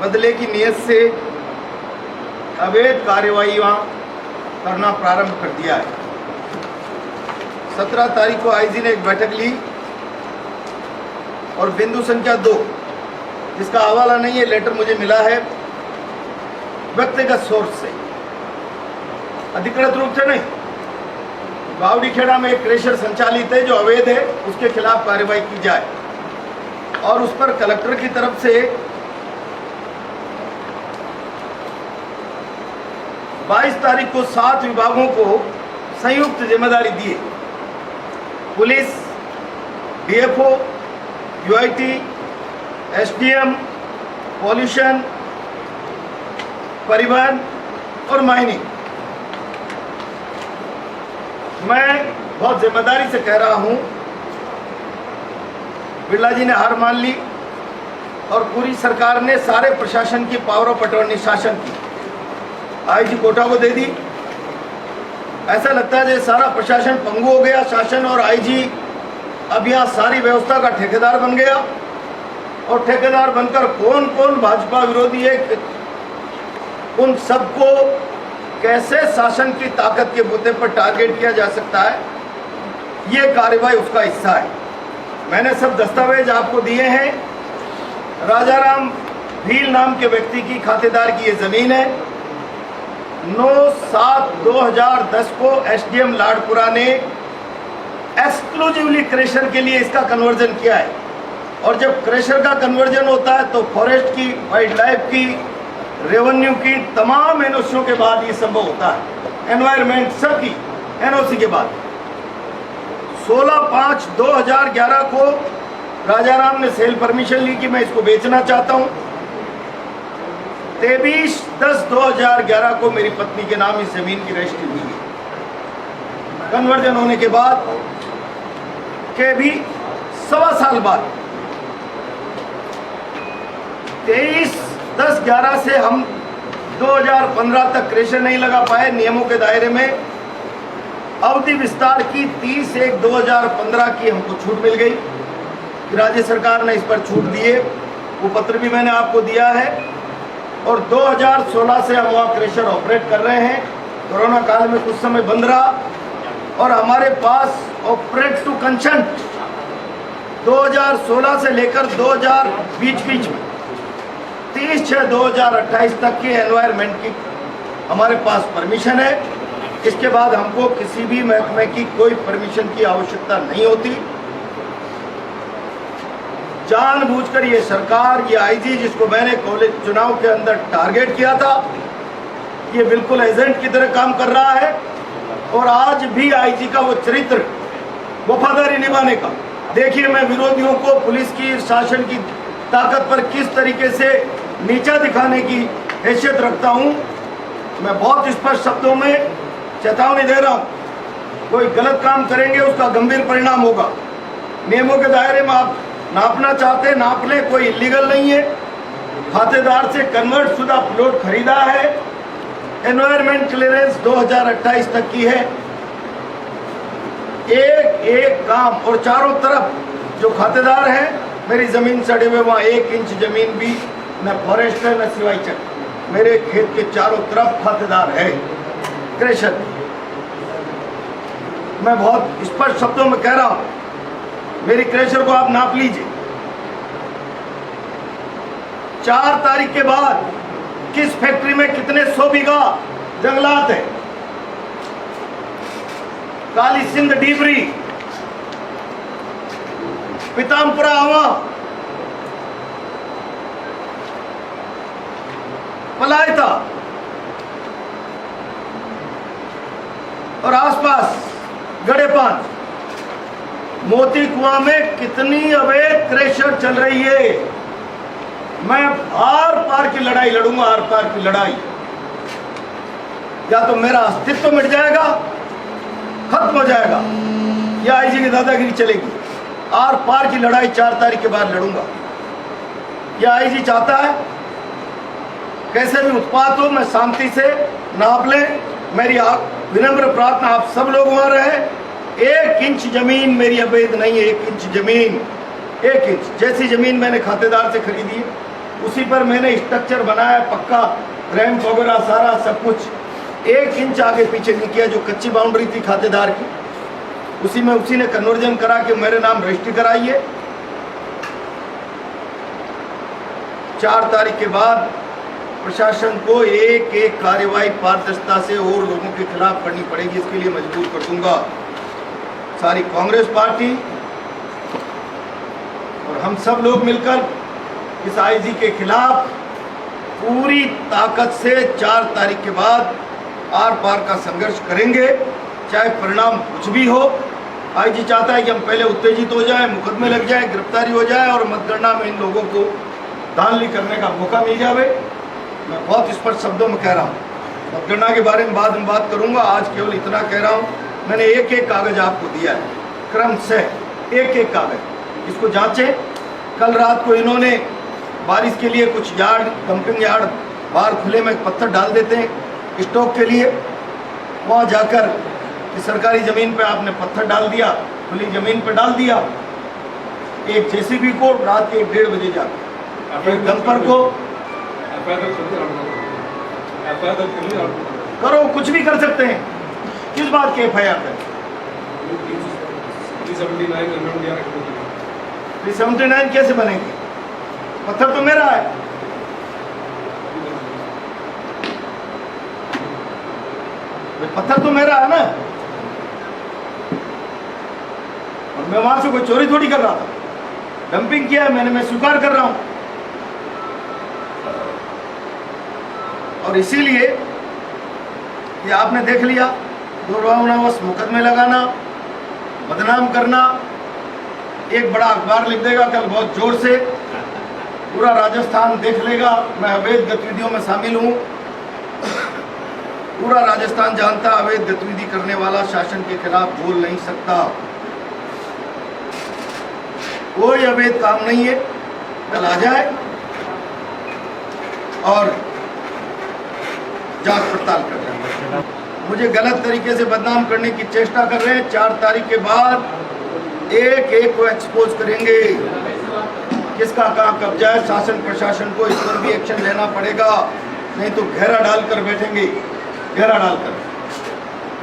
बदले की नीयत से अवैध कार्रवाइयाँ करना प्रारंभ कर दिया है। 17 तारीख को आईजी ने एक बैठक ली और बिंदु संख्या 2, जिसका हवाला नहीं है, लेटर मुझे मिला है व्यक्तिगत सोर्स से, अधिकृत रूप से नहीं। बावड़ीखेड़ा में एक क्रेशर संचालित है जो अवैध है, उसके खिलाफ कार्रवाई की जाए और उस पर कलेक्टर की तरफ से 22 तारीख को 7 विभागों को संयुक्त जिम्मेदारी दी है। Police, DFO, UIT, SDM, pollution, परिवहन और माइनिंग। मैं बहुत जिम्मेदारी से कह रहा हूं, बिरला जी ने हार मान ली और पूरी सरकार ने सारे प्रशासन की पावर ऑफ अटॉर्नी शासन की आईजी कोटा को दे दी। ऐसा लगता है जैसे सारा प्रशासन पंगु हो गया, शासन और आईजी अब यहाँ सारी व्यवस्था का ठेकेदार बन गया। और ठेकेदार बनकर कौन कौन भाजपा विरोधी है, उन सबको कैसे शासन की ताकत के बूते पर टारगेट किया जा सकता है, ये कार्रवाई उसका हिस्सा है। मैंने सब दस्तावेज आपको दिए हैं। राजाराम भील नाम के व्यक्ति की खातेदार की ये जमीन है। 9/7/2010 को एसडीएम लाडपुरा ने एक्सक्लूसिवली क्रेशर के लिए इसका कन्वर्जन किया है। और जब क्रेशर का कन्वर्जन होता है तो फॉरेस्ट की, वाइल्ड लाइफ की, रेवेन्यू की तमाम एनओसीओं के बाद ये संभव होता है। एनवायरमेंट सबकी एनओसी के बाद 16/5/2011 को राजाराम ने सेल परमिशन ली कि मैं इसको बेचना चाहता हूं। 23/10/2011 को मेरी पत्नी के नाम इस जमीन की रजिस्ट्री हुई है। कन्वर्जन होने के बाद के भी 1.25 साल बाद 23/10/11 से हम 2015 तक क्रेशर नहीं लगा पाए नियमों के दायरे में। अवधि विस्तार की 30/1/2015 की हमको छूट मिल गई। राज्य सरकार ने इस पर छूट दिए, वो पत्र भी मैंने आपको दिया है। और 2016 से हम वहाँ क्रेशर ऑपरेट कर रहे हैं। कोरोना काल में कुछ समय बंद रहा और हमारे पास ऑपरेट टू कंसेंट 2016 से लेकर 2000 बीच में 30/6/2028 तक की एनवायरमेंट की हमारे पास परमिशन है। इसके बाद हमको किसी भी महकमे की कोई परमिशन की आवश्यकता नहीं होती। जानबूझकर ये सरकार, ये आईजी जिसको मैंने कॉलेज चुनाव के अंदर टारगेट किया था, ये बिल्कुल एजेंट की तरह काम कर रहा है। और आज भी आईजी का वो चरित्र वफादारी निभाने का, देखिए मैं विरोधियों को पुलिस की, शासन की ताकत पर किस तरीके से नीचा दिखाने की हैसियत रखता हूं। मैं बहुत स्पष्ट शब्दों में चेतावनी दे रहा हूं, कोई गलत काम करेंगे उसका गंभीर परिणाम होगा। नियमों के दायरे में आप नापना चाहते नाप ले, कोई इलीगल नहीं है। खातेदार से कन्वर्ट शुदा प्लॉट खरीदा है। एनवायरमेंट क्लियरेंस 2028 तक की है। एक एक काम, और चारों तरफ जो खातेदार हैं मेरी जमीन सड़े हुए, वहाँ 1 इंच जमीन भी न फॉरेस्ट है न सिवाई चक, मेरे खेत के चारों तरफ खातेदार है क्रेशर। मैं बहुत स्पष्ट शब्दों में कह रहा हूं, मेरी क्रेशर को आप नाप लीजिए। 4 तारीख के बाद किस फैक्ट्री में कितने 100 बीघा जंगलात है। काली सिंध डीबरी, पीताम्बरा आवा, पलायता और आसपास गड़ेपान, मोती कुआं में कितनी अवैध क्रेशर चल रही है। मैं आर पार की लड़ाई लड़ूंगा, आर पार की लड़ाई। या तो मेरा अस्तित्व मिट जाएगा, खत्म हो जाएगा, या आईजी की दादागिरी चलेगी। आर पार की लड़ाई 4 तारीख के बाद लड़ूंगा। या आईजी चाहता है कैसे भी उत्पात हो, मैं शांति से नाप लें। मेरी विनम्र प्रार्थना, आप सब लोग वहां रहे। 1 इंच जमीन मेरी अवैध नहीं है। 1 इंच जमीन, 1 इंच जैसी जमीन मैंने खातेदार से खरीदी है, उसी पर मैंने स्ट्रक्चर बनाया, पक्का रैंप वगैरह सारा सब कुछ, 1 इंच आगे पीछे नहीं किया। जो कच्ची बाउंड्री थी खातेदार की, उसी ने कन्वर्जन करा के मेरे नाम रजिस्ट्री कराइए। 4 तारीख के बाद प्रशासन को एक एक कार्रवाई पारदर्शिता से और लोगों के खिलाफ करनी पड़ेगी, इसके लिए मजबूर कर दूंगा सारी कांग्रेस पार्टी और हम सब लोग मिलकर इस आईजी के खिलाफ पूरी ताकत से 4 तारीख के बाद आर पार का संघर्ष करेंगे, चाहे परिणाम कुछ भी हो। आईजी चाहता है कि हम पहले उत्तेजित हो जाएं, मुकदमे लग जाए, गिरफ्तारी हो जाए और मतगणना में इन लोगों को धांधली करने का मौका मिल जाए। मैं बहुत स्पष्ट शब्दों में कह रहा हूँ, मतगणना के बारे में बाद में बात करूंगा, आज केवल इतना कह रहा हूँ। मैंने एक एक कागज आपको दिया है, क्रम से एक एक कागज, इसको जांचें। कल रात को इन्होंने बारिश के लिए कुछ यार्ड, डंपिंग यार्ड बाहर खुले में पत्थर डाल देते हैं स्टॉक के लिए, वहाँ जाकर इस सरकारी ज़मीन पे आपने पत्थर डाल दिया, खुली ज़मीन पे डाल दिया। एक जेसीबी को रात के 1-1:30 बजे जाकर, एक डंपर को करो, कुछ भी कर सकते हैं। किस बात के FIR है? 379 कैसे बनेंगे? पत्थर तो मेरा है। पत्थर तो मेरा है ना, और मैं वहां से कोई चोरी थोड़ी कर रहा था, डंपिंग किया है मैंने, मैं स्वीकार कर रहा हूं। और इसीलिए ये आपने देख लिया, दुर्भावनावश मुकदमे लगाना, बदनाम करना। एक बड़ा अखबार लिख देगा कल बहुत जोर से, पूरा राजस्थान देख लेगा मैं अवैध गतिविधियों में शामिल हूँ। पूरा राजस्थान जानता अवैध गतिविधि करने वाला शासन के खिलाफ बोल नहीं सकता। कोई अवैध काम नहीं है, कल आ जाए और जांच पड़ताल कर रहे हैं। मुझे गलत तरीके से बदनाम करने की चेष्टा कर रहे हैं। 4 तारीख के बाद एक एक को एक्सपोज करेंगे, किसका कहाँ कब्जा है। शासन प्रशासन को इस पर भी एक्शन लेना पड़ेगा, नहीं तो घेरा डालकर बैठेंगे, घेरा डालकर।